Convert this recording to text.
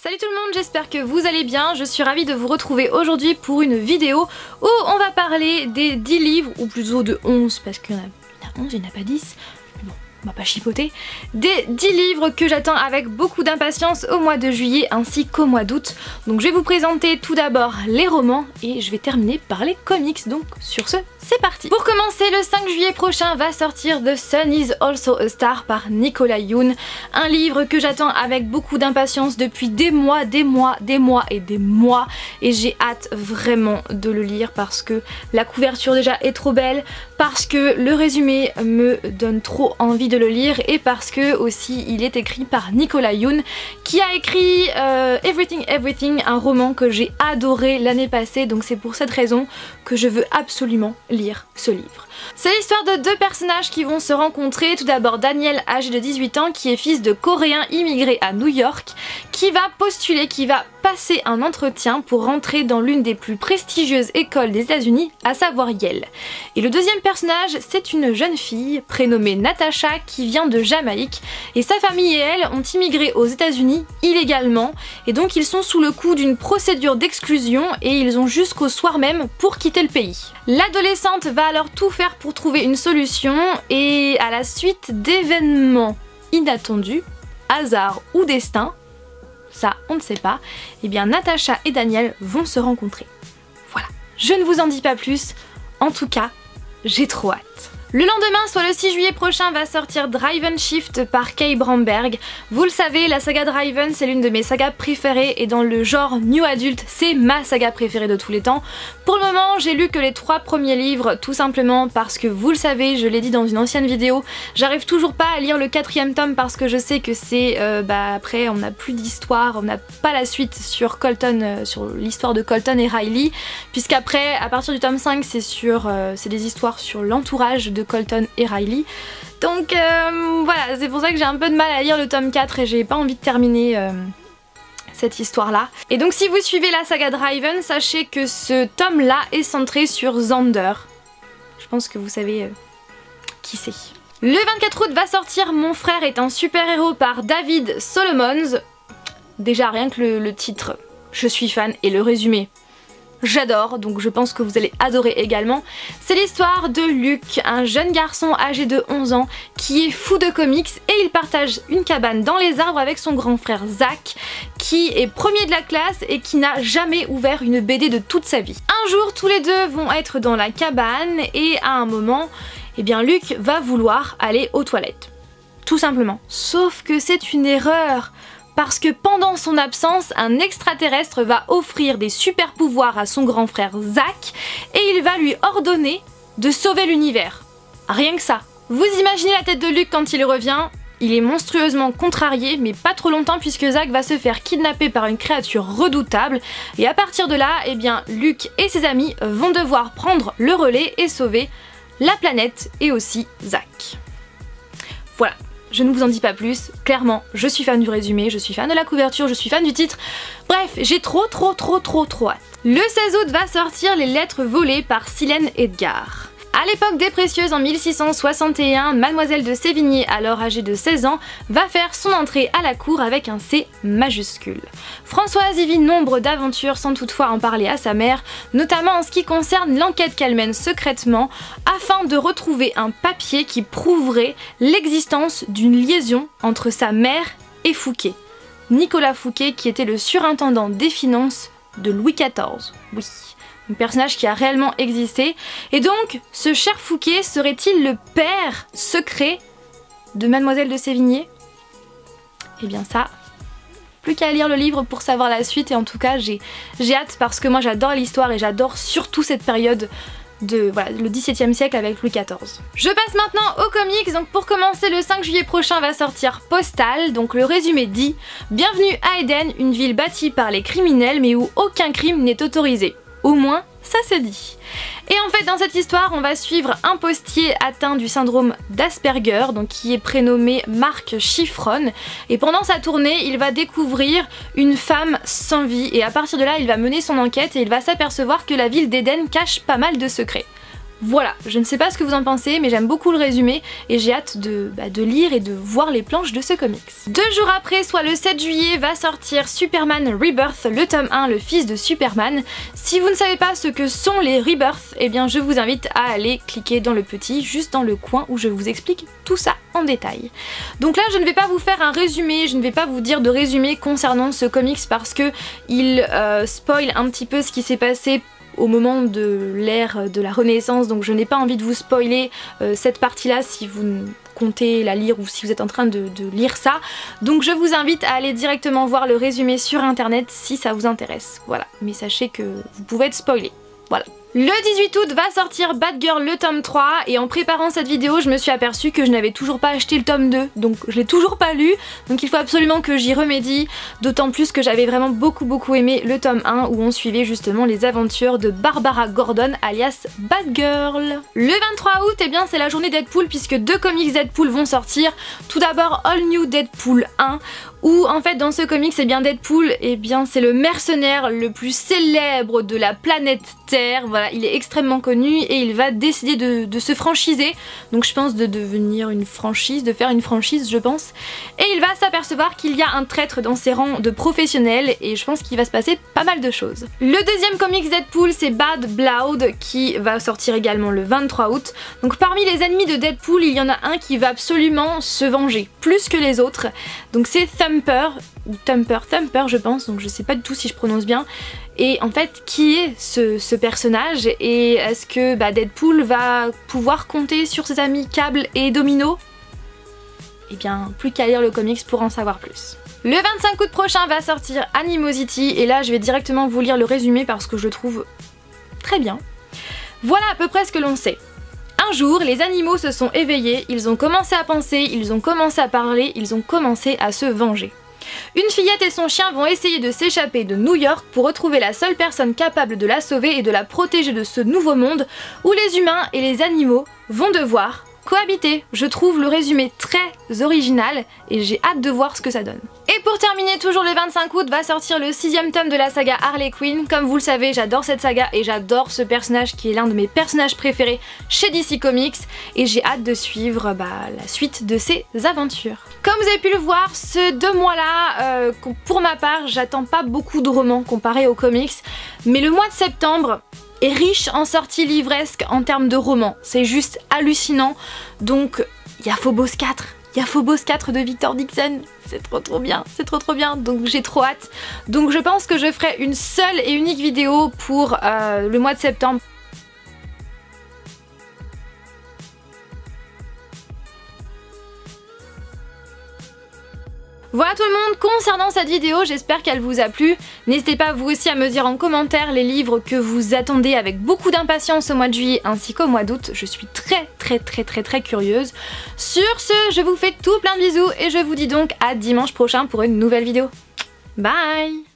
Salut tout le monde, j'espère que vous allez bien. Je suis ravie de vous retrouver aujourd'hui pour une vidéo où on va parler des 10 livres, ou plutôt de 11 parce qu'il y en a 11, il n'y en a pas 10. Bon, on va pas chipoter. Des 10 livres que j'attends avec beaucoup d'impatience au mois de juillet ainsi qu'au mois d'août. Donc je vais vous présenter tout d'abord les romans et je vais terminer par les comics. Donc sur ce, c'est parti. Pour commencer, le 5 juillet prochain va sortir The Sun is Also a Star par Nicolas Yoon. Un livre que j'attends avec beaucoup d'impatience depuis des mois et j'ai hâte vraiment de le lire parce que la couverture déjà est trop belle, parce que le résumé me donne trop envie de le lire et parce que aussi il est écrit par Nicolas Yoon qui a écrit Everything Everything, un roman que j'ai adoré l'année passée, donc c'est pour cette raison que je veux absolument lire ce livre. C'est l'histoire de deux personnages qui vont se rencontrer. Tout d'abord Daniel, âgé de 18 ans, qui est fils de Coréens immigrés à New York, qui va postuler, qui va passer un entretien pour rentrer dans l'une des plus prestigieuses écoles des États-Unis, à savoir Yale. Et le deuxième personnage, c'est une jeune fille prénommée Natasha qui vient de Jamaïque et sa famille et elle ont immigré aux États-Unis illégalement et donc ils sont sous le coup d'une procédure d'exclusion et ils ont jusqu'au soir même pour quitter le pays. L'adolescente va alors tout faire pour trouver une solution et à la suite d'événements inattendus, hasard ou destin, ça on ne sait pas, et bien Natasha et Daniel vont se rencontrer. Voilà, je ne vous en dis pas plus, en tout cas, j'ai trop hâte. Le lendemain, soit le 6 juillet prochain, va sortir Drive Shift par Kay Bromberg. Vous le savez, la saga Drive c'est l'une de mes sagas préférées et dans le genre New Adult, c'est ma saga préférée de tous les temps. Pour le moment, j'ai lu que les 3 premiers livres, tout simplement parce que vous le savez, je l'ai dit dans une ancienne vidéo, j'arrive toujours pas à lire le 4e tome parce que je sais que c'est, après on n'a plus d'histoire, on n'a pas la suite sur Colton, sur l'histoire de Colton et Riley, puisqu'après, à partir du tome 5, c'est des histoires sur l'entourage de Colton et Riley. Donc voilà, c'est pour ça que j'ai un peu de mal à lire le tome 4 et j'ai pas envie de terminer cette histoire là. Et donc si vous suivez la saga Driven, sachez que ce tome là est centré sur Xander. Je pense que vous savez qui c'est. Le 24 août va sortir Mon frère est un super-héros par David Solomons. Déjà rien que le titre, je suis fan, et le résumé, j'adore, donc je pense que vous allez adorer également. C'est l'histoire de Luke, un jeune garçon âgé de 11 ans qui est fou de comics et il partage une cabane dans les arbres avec son grand frère Zach qui est premier de la classe et qui n'a jamais ouvert une BD de toute sa vie. Un jour, tous les deux vont être dans la cabane et à un moment, eh bien Luke va vouloir aller aux toilettes. Tout simplement. Sauf que c'est une erreur. Parce que pendant son absence, un extraterrestre va offrir des super pouvoirs à son grand frère Zach et il va lui ordonner de sauver l'univers. Rien que ça. Vous imaginez la tête de Luke quand il revient, il est monstrueusement contrarié, mais pas trop longtemps puisque Zach va se faire kidnapper par une créature redoutable et à partir de là, eh bien, Luke et ses amis vont devoir prendre le relais et sauver la planète et aussi Zach. Voilà. Je ne vous en dis pas plus, clairement je suis fan du résumé, je suis fan de la couverture, je suis fan du titre, bref j'ai trop hâte. Le 16 août va sortir Les lettres volées par Silène Edgar. À l'époque des Précieuses en 1661, Mademoiselle de Sévigné, alors âgée de 16 ans, va faire son entrée à la cour avec un C majuscule. Françoise y vit nombre d'aventures sans toutefois en parler à sa mère, notamment en ce qui concerne l'enquête qu'elle mène secrètement afin de retrouver un papier qui prouverait l'existence d'une liaison entre sa mère et Fouquet. Nicolas Fouquet qui était le surintendant des finances de Louis XIV. Oui. Un personnage qui a réellement existé. Et donc, ce cher Fouquet serait-il le père secret de Mademoiselle de Sévigné? Eh bien ça, plus qu'à lire le livre pour savoir la suite. Et en tout cas, j'ai hâte parce que moi j'adore l'histoire et j'adore surtout cette période de voilà, le XVIIe siècle avec Louis XIV. Je passe maintenant aux comics. Donc pour commencer, le 5 juillet prochain va sortir Postal. Donc le résumé dit: bienvenue à Eden, une ville bâtie par les criminels mais où aucun crime n'est autorisé. Au moins, ça se dit. Et en fait, dans cette histoire, on va suivre un postier atteint du syndrome d'Asperger, donc qui est prénommé Marc Chiffron. Et pendant sa tournée, il va découvrir une femme sans vie. Et à partir de là, il va mener son enquête et il va s'apercevoir que la ville d'Eden cache pas mal de secrets. Voilà, je ne sais pas ce que vous en pensez, mais j'aime beaucoup le résumé et j'ai hâte de lire et de voir les planches de ce comics. 2 jours après, soit le 7 juillet, va sortir Superman Rebirth, le tome 1, le fils de Superman. Si vous ne savez pas ce que sont les Rebirths, eh bien je vous invite à aller cliquer dans le petit, juste dans le coin où je vous explique tout ça en détail. Donc là, je ne vais pas vous faire un résumé, je ne vais pas vous dire de résumé concernant ce comics parce que il spoil un petit peu ce qui s'est passé au moment de l'ère de la Renaissance, donc je n'ai pas envie de vous spoiler cette partie-là si vous comptez la lire ou si vous êtes en train de lire ça. Donc je vous invite à aller directement voir le résumé sur internet si ça vous intéresse. Voilà, mais sachez que vous pouvez être spoilé. Voilà. Le 18 août va sortir Batgirl le tome 3 et en préparant cette vidéo je me suis aperçue que je n'avais toujours pas acheté le tome 2, donc je l'ai toujours pas lu, donc il faut absolument que j'y remédie, d'autant plus que j'avais vraiment beaucoup aimé le tome 1 où on suivait justement les aventures de Barbara Gordon alias Batgirl. Le 23 août, eh bien c'est la journée Deadpool puisque 2 comics Deadpool vont sortir. Tout d'abord All New Deadpool 1 où en fait dans ce comics eh bien Deadpool c'est le mercenaire le plus célèbre de la planète Terre, voilà, il est extrêmement connu et il va décider de se franchiser, donc je pense de devenir une franchise, de faire une franchise je pense, et il va s'apercevoir qu'il y a un traître dans ses rangs de professionnels et je pense qu'il va se passer pas mal de choses. Le deuxième comics Deadpool c'est Bad Blood qui va sortir également le 23 août, donc parmi les ennemis de Deadpool il y en a un qui va absolument se venger, plus que les autres, donc c'est Thumper, ou Thumper je pense, donc je sais pas du tout si je prononce bien. Et en fait, qui est ce personnage et est-ce que Deadpool va pouvoir compter sur ses amis Cable et Domino? Eh bien, plus qu'à lire le comics pour en savoir plus. Le 25 août prochain va sortir Animosity et là je vais directement vous lire le résumé parce que je le trouve très bien. Voilà à peu près ce que l'on sait. Un jour, les animaux se sont éveillés, ils ont commencé à penser, ils ont commencé à parler, ils ont commencé à se venger. Une fillette et son chien vont essayer de s'échapper de New York pour retrouver la seule personne capable de la sauver et de la protéger de ce nouveau monde où les humains et les animaux vont devoir cohabiter. Je trouve le résumé très original et j'ai hâte de voir ce que ça donne. Et pour terminer, toujours le 25 août va sortir le 6e tome de la saga Harley Quinn. Comme vous le savez, j'adore cette saga et j'adore ce personnage qui est l'un de mes personnages préférés chez DC Comics et j'ai hâte de suivre la suite de ses aventures. Comme vous avez pu le voir, ce 2 mois-là, pour ma part, j'attends pas beaucoup de romans comparé aux comics, mais le mois de septembre est riche en sorties livresques en termes de romans. C'est juste hallucinant. Donc, il y a Phobos 4. Il y a Phobos 4 de Victor Dixon. C'est trop bien. C'est trop bien. Donc, j'ai trop hâte. Donc, je pense que je ferai une seule et unique vidéo pour le mois de septembre. Voilà tout le monde, concernant cette vidéo, j'espère qu'elle vous a plu. N'hésitez pas vous aussi à me dire en commentaire les livres que vous attendez avec beaucoup d'impatience au mois de juillet ainsi qu'au mois d'août. Je suis très curieuse. Sur ce, je vous fais tout plein de bisous et je vous dis donc à dimanche prochain pour une nouvelle vidéo. Bye!